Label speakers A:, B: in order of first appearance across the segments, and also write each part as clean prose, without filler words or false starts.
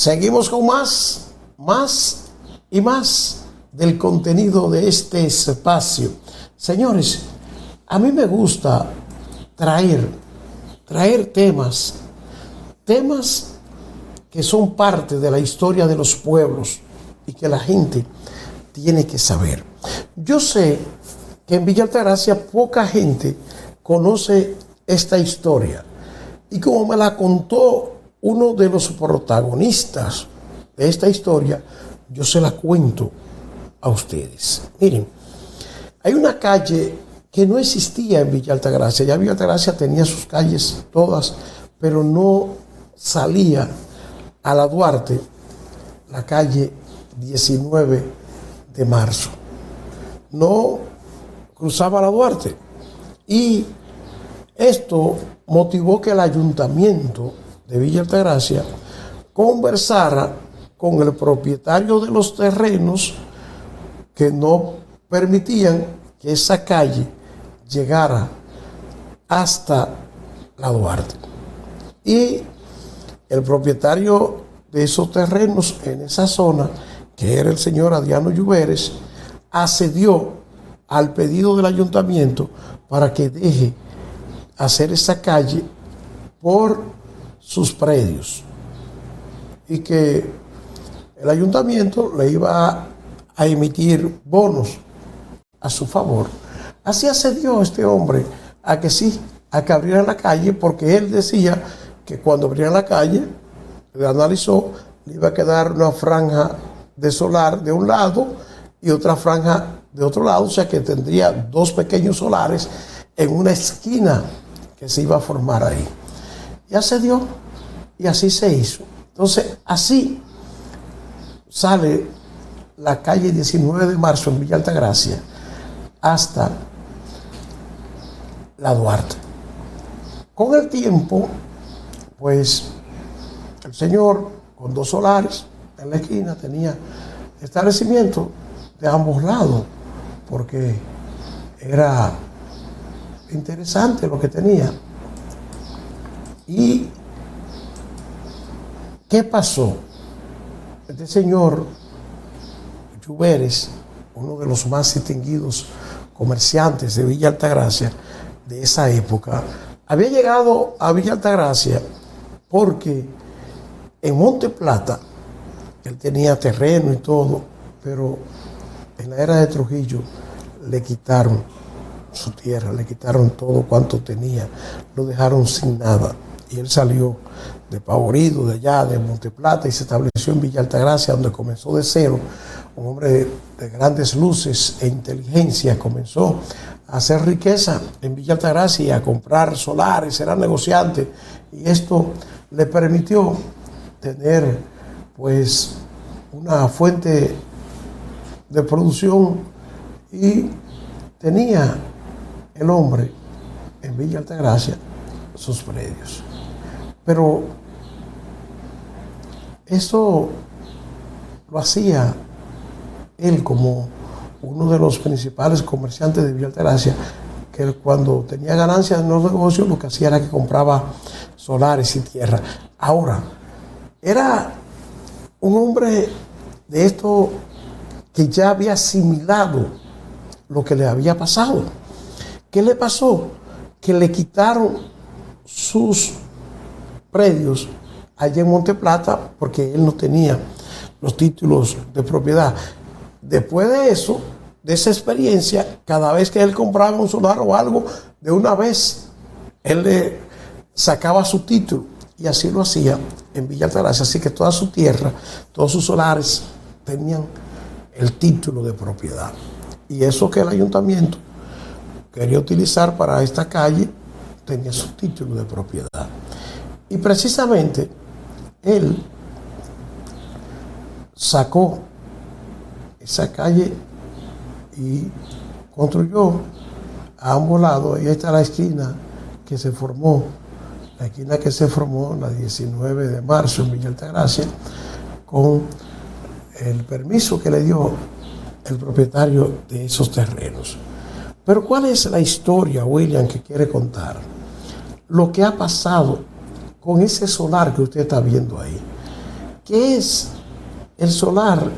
A: Seguimos con más y más del contenido de este espacio. Señores, a mí me gusta traer temas que son parte de la historia de los pueblos y que la gente tiene que saber. Yo sé que en Villa Altagracia poca gente conoce esta historia y como me la contó uno de los protagonistas de esta historia, yo se la cuento a ustedes. Miren, hay una calle que no existía en Villa Altagracia. Ya Villa Altagracia tenía sus calles todas, pero no salía a la Duarte, la calle 19 de marzo. No cruzaba la Duarte. Y esto motivó que el ayuntamiento de Villa Altagracia conversara con el propietario de los terrenos que no permitían que esa calle llegara hasta la Duarte. Y el propietario de esos terrenos en esa zona, que era el señor Adriano Lluveres, accedió al pedido del ayuntamiento para que deje hacer esa calle por sus predios y que el ayuntamiento le iba a emitir bonos a su favor. Así accedió este hombre a que sí, a que abrieran la calle, porque él decía que cuando abrieran la calle, le analizó, le iba a quedar una franja de solar de un lado y otra franja de otro lado, o sea que tendría dos pequeños solares en una esquina que se iba a formar ahí. Y accedió y así se hizo. Entonces, así sale la calle 19 de marzo en Villa Altagracia hasta la Duarte. Con el tiempo, pues, el señor con dos solares en la esquina tenía establecimiento de ambos lados, porque era interesante lo que tenía. ¿Y qué pasó? Este señor Lluveres, uno de los más distinguidos comerciantes de Villa Altagracia de esa época, había llegado a Villa Altagracia porque en Monte Plata él tenía terreno y todo, pero en la era de Trujillo le quitaron su tierra, le quitaron todo cuanto tenía, lo dejaron sin nada. Y él salió despavorido de allá, de Monte Plata, y se estableció en Villa Altagracia, donde comenzó de cero. Un hombre de grandes luces e inteligencia, comenzó a hacer riqueza en Villa Altagracia y a comprar solares, era negociante. Y esto le permitió tener, pues, una fuente de producción, y tenía el hombre en Villa Altagracia sus predios. Pero eso lo hacía él como uno de los principales comerciantes de Villa Altagracia, que cuando tenía ganancias en los negocios lo que hacía era que compraba solares y tierra. Ahora, era un hombre de esto que ya había asimilado lo que le había pasado. ¿Qué le pasó? Que le quitaron sus predios allá en Monte Plata porque él no tenía los títulos de propiedad. Después de eso, de esa experiencia, cada vez que él compraba un solar o algo, de una vez él le sacaba su título, y así lo hacía en Villa Altagracia. Así que toda su tierra, todos sus solares tenían el título de propiedad. Y eso que el ayuntamiento quería utilizar para esta calle tenía su título de propiedad. Y precisamente él sacó esa calle y construyó a ambos lados. Ahí está la esquina que se formó, la 19 de marzo en Villa Altagracia, con el permiso que le dio el propietario de esos terrenos. Pero ¿cuál es la historia, William, que quiere contar? Lo que ha pasado con ese solar que usted está viendo ahí. ¿qué es el solar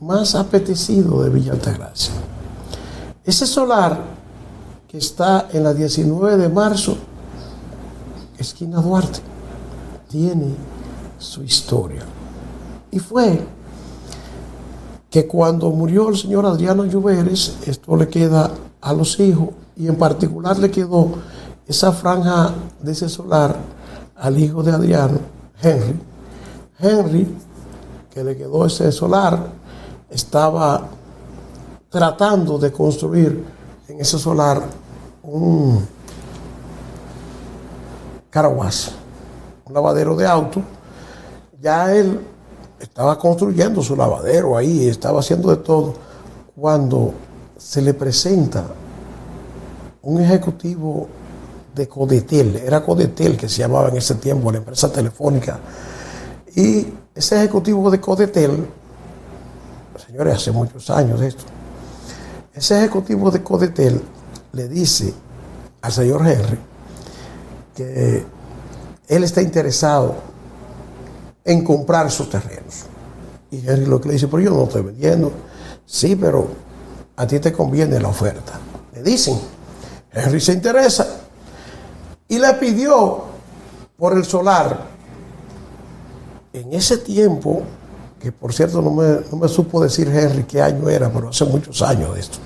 A: más apetecido de Villa Altagracia? Ese solar que está en la 19 de marzo, esquina Duarte, tiene su historia. Y fue que cuando murió el señor Adriano Lluveres, esto le queda a los hijos, y en particular le quedó esa franja de ese solar al hijo de Adriano, Henry. Henry, que le quedó ese solar, estaba tratando de construir en ese solar un car wash, un lavadero de auto. Ya él estaba construyendo su lavadero ahí, estaba haciendo de todo, cuando se le presenta un ejecutivo de Codetel. Era Codetel que se llamaba en ese tiempo, la empresa telefónica. Y ese ejecutivo de Codetel, señores, hace muchos años de esto, ese ejecutivo de Codetel le dice al señor Henry que él está interesado en comprar sus terrenos. Y Henry lo que le dice, pero yo no estoy vendiendo. Sí, pero a ti te conviene la oferta. Le dicen, Henry se interesa y le pidió por el solar. En ese tiempo, que por cierto no me supo decir Henry qué año era, pero hace muchos años de esto.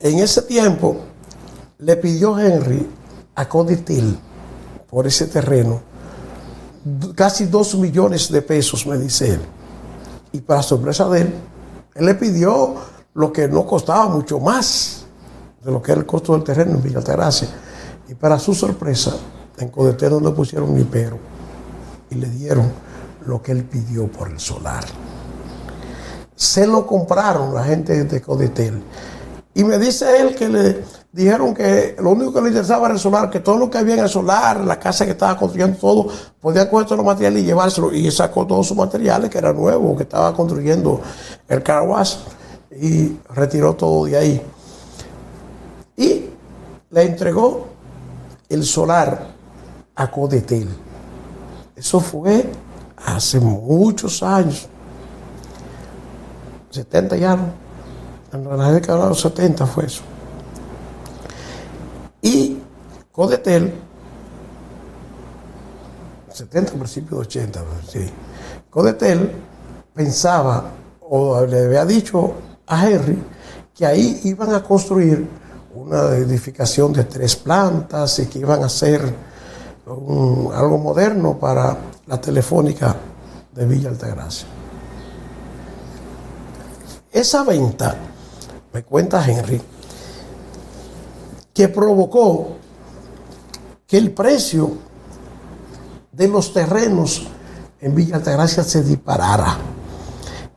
A: En ese tiempo le pidió Henry a Codetel por ese terreno casi 2 millones de pesos, me dice él. Y para sorpresa de él, él le pidió lo que no costaba mucho más de lo que era el costo del terreno en Villa Altagracia. Y para su sorpresa, en Codetel no le pusieron ni pero y le dieron lo que él pidió por el solar. Se lo compraron la gente de Codetel. Y me dice él que le dijeron que lo único que le interesaba era el solar, que todo lo que había en el solar, la casa que estaba construyendo, todo, podía coger todos los materiales y llevárselo. Y sacó todos sus materiales, que era nuevo, que estaba construyendo el car wash, y retiró todo de ahí. Y le entregó el solar a Codetel. Eso fue hace muchos años, 70 ya, ¿no? En la década de los 70 fue eso. Y Codetel, 70, principios de 80, sí. Codetel pensaba, o le había dicho a Henry, que ahí iban a construir una edificación de 3 plantas y que iban a hacer algo moderno para la telefónica de Villa Altagracia. Esa venta, me cuenta Henry, que provocó que el precio de los terrenos en Villa Altagracia se disparara.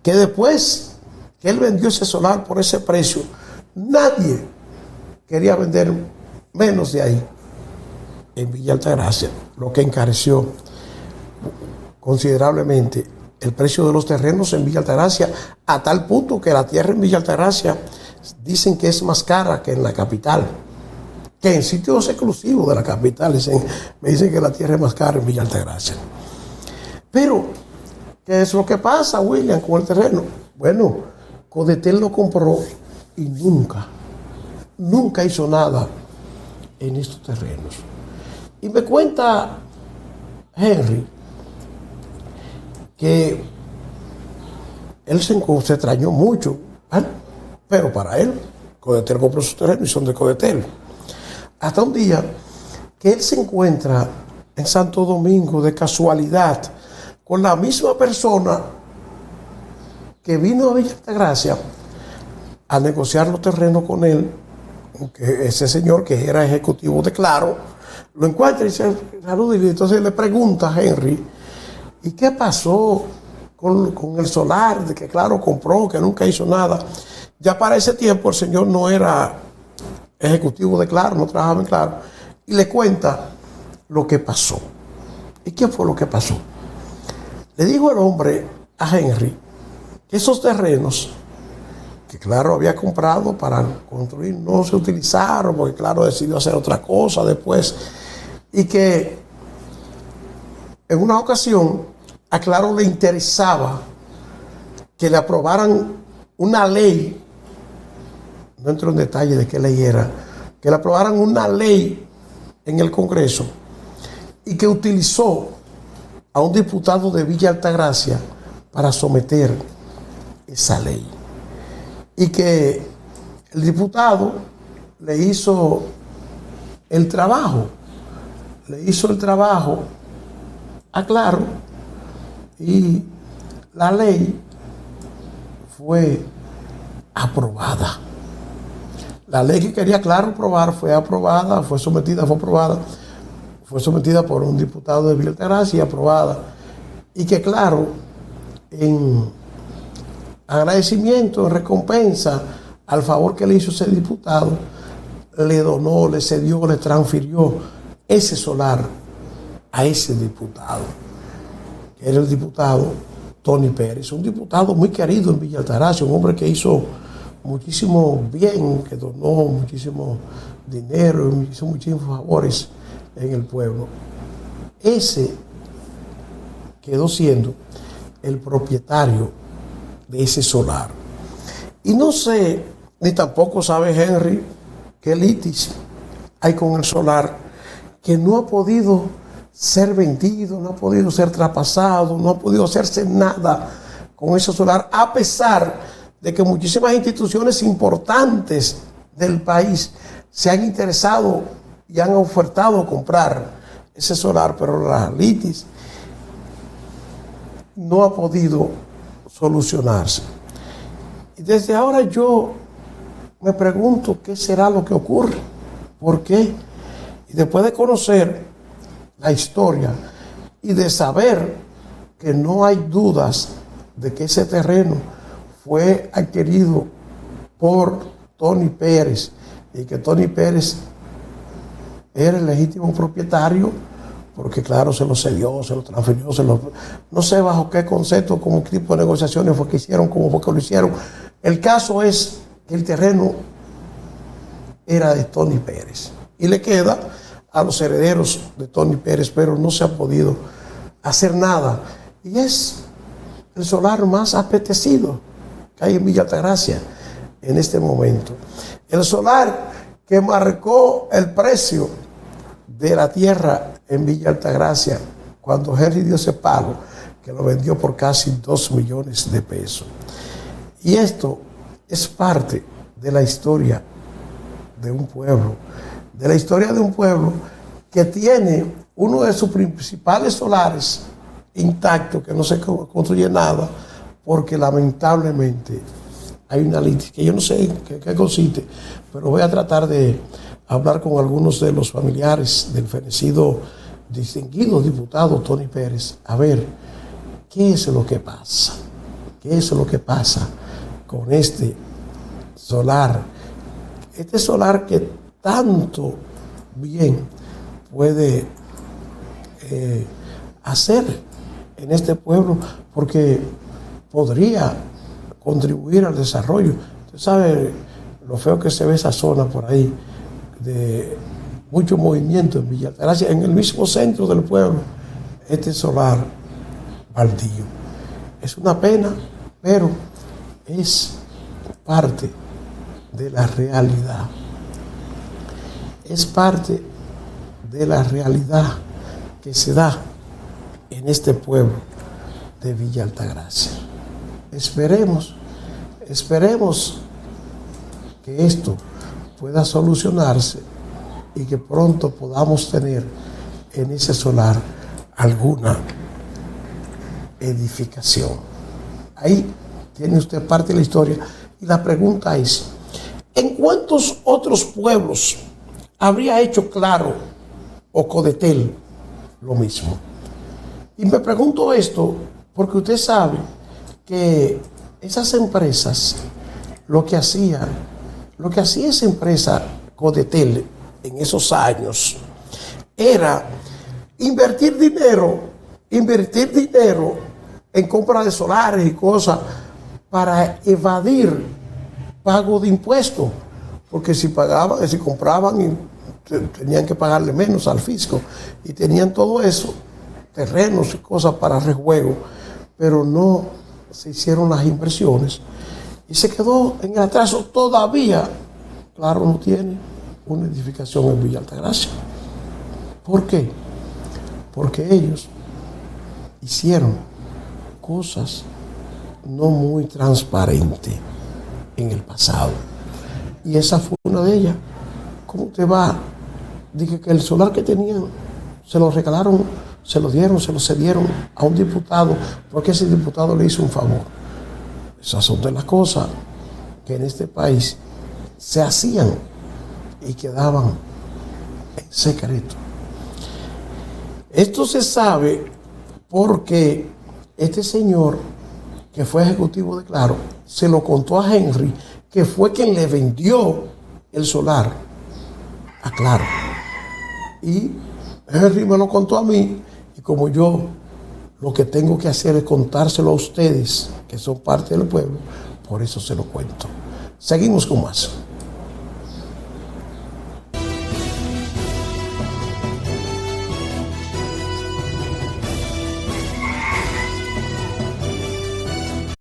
A: Que después que él vendió ese solar por ese precio, nadie quería vender menos de ahí en Villa Altagracia, lo que encareció considerablemente el precio de los terrenos en Villa Altagracia, a tal punto que la tierra en Villa Altagracia dicen que es más cara que en la capital, que en sitios exclusivos de la capital me dicen que la tierra es más cara en Villa Altagracia. Pero, ¿qué es lo que pasa, William, con el terreno? Bueno, Codetel lo compró y nunca hizo nada en estos terrenos. Y me cuenta Henry que él se extrañó mucho, ¿eh? Pero para él, Codetel compró sus terrenos y son de Codetel. Hasta un día que él se encuentra en Santo Domingo de casualidad con la misma persona que vino a Villa Altagracia a negociar los terrenos con él, que ese señor que era ejecutivo de Claro, lo encuentra y dice, salud, y entonces le pregunta a Henry, ¿y qué pasó con el solar de que Claro compró, que nunca hizo nada? Ya para ese tiempo el señor no era ejecutivo de Claro, no trabajaba en Claro, y le cuenta lo que pasó. ¿Y qué fue lo que pasó? Le dijo el hombre a Henry que esos terrenos que Claro había comprado para construir no se utilizaron porque Claro decidió hacer otra cosa después, y que en una ocasión a Claro le interesaba que le aprobaran una ley, no entro en detalle de qué ley era, que le aprobaran una ley en el Congreso y que utilizó a un diputado de Villa Altagracia para someter esa ley. Y que el diputado le hizo el trabajo a Claro, y la ley fue aprobada. La ley que quería Claro aprobar fue aprobada, fue sometida por un diputado de Villa Altagracia y aprobada. Y que Claro, en agradecimiento, en recompensa al favor que le hizo ese diputado, le donó, le cedió, le transfirió ese solar a ese diputado, que era el diputado Tony Pérez, un diputado muy querido en Villa Altagracia, un hombre que hizo muchísimo bien, que donó muchísimo dinero, hizo muchísimos favores en el pueblo. Ese quedó siendo el propietario de ese solar. Y no sé, ni tampoco sabe Henry, qué litis hay con el solar, que no ha podido ser vendido, no ha podido ser traspasado, no ha podido hacerse nada con ese solar, a pesar de que muchísimas instituciones importantes del país se han interesado y han ofertado comprar ese solar, pero la litis no ha podido solucionarse. Y desde ahora yo me pregunto qué será lo que ocurre, por qué. Y después de conocer la historia y de saber que no hay dudas de que ese terreno fue adquirido por Tony Pérez y que Tony Pérez era el legítimo propietario, porque Claro se lo cedió, se lo transfirió, no sé bajo qué concepto, como qué tipo de negociaciones fue que hicieron, cómo fue que lo hicieron. El caso es que el terreno era de Tony Pérez y le queda a los herederos de Tony Pérez, pero no se ha podido hacer nada. Y es el solar más apetecido que hay en Villa Altagracia en este momento. El solar que marcó el precio de la tierra en Villa Altagracia cuando Henry dio ese pago, que lo vendió por casi 2 millones de pesos. Y esto es parte de la historia de un pueblo, que tiene uno de sus principales solares intacto, que no se construye nada, porque lamentablemente hay una litis que yo no sé qué consiste, pero voy a tratar de hablar con algunos de los familiares del fenecido distinguido diputado Tony Pérez, a ver qué es lo que pasa, con este solar que tanto bien puede hacer en este pueblo, porque podría contribuir al desarrollo. Usted sabe lo feo que se ve esa zona por ahí, de mucho movimiento en Villa Altagracia, en el mismo centro del pueblo, este solar baldío. Es una pena, pero es parte de la realidad. Es parte de la realidad que se da en este pueblo de Villa Altagracia. Esperemos que esto pueda solucionarse y que pronto podamos tener en ese solar alguna edificación. Ahí tiene usted parte de la historia. Y la pregunta es, ¿en cuántos otros pueblos habría hecho Claro o Codetel lo mismo? Y me pregunto esto porque usted sabe que esas empresas, lo que hacía esa empresa Codetel en esos años era invertir dinero en compra de solares y cosas para evadir pago de impuestos, porque si compraban, tenían que pagarle menos al fisco, y tenían todo eso terrenos y cosas para rejuego, pero no se hicieron las inversiones y se quedó en el atraso. Todavía, claro, no tiene una edificación en Villa Altagracia. ¿Por qué? Porque ellos hicieron cosas no muy transparentes en el pasado. Y esa fue una de ellas. ¿Cómo te va? Dije que el solar que tenían se lo regalaron, se lo dieron, se lo cedieron a un diputado, porque ese diputado le hizo un favor. Esas son de las cosas que en este país se hacían y quedaban en secreto. Esto se sabe porque este señor, que fue ejecutivo de Claro, se lo contó a Henry, que fue quien le vendió el solar a Claro. Y Henry me lo contó a mí, y como yo lo que tengo que hacer es contárselo a ustedes, que son parte del pueblo, por eso se lo cuento. Seguimos con más.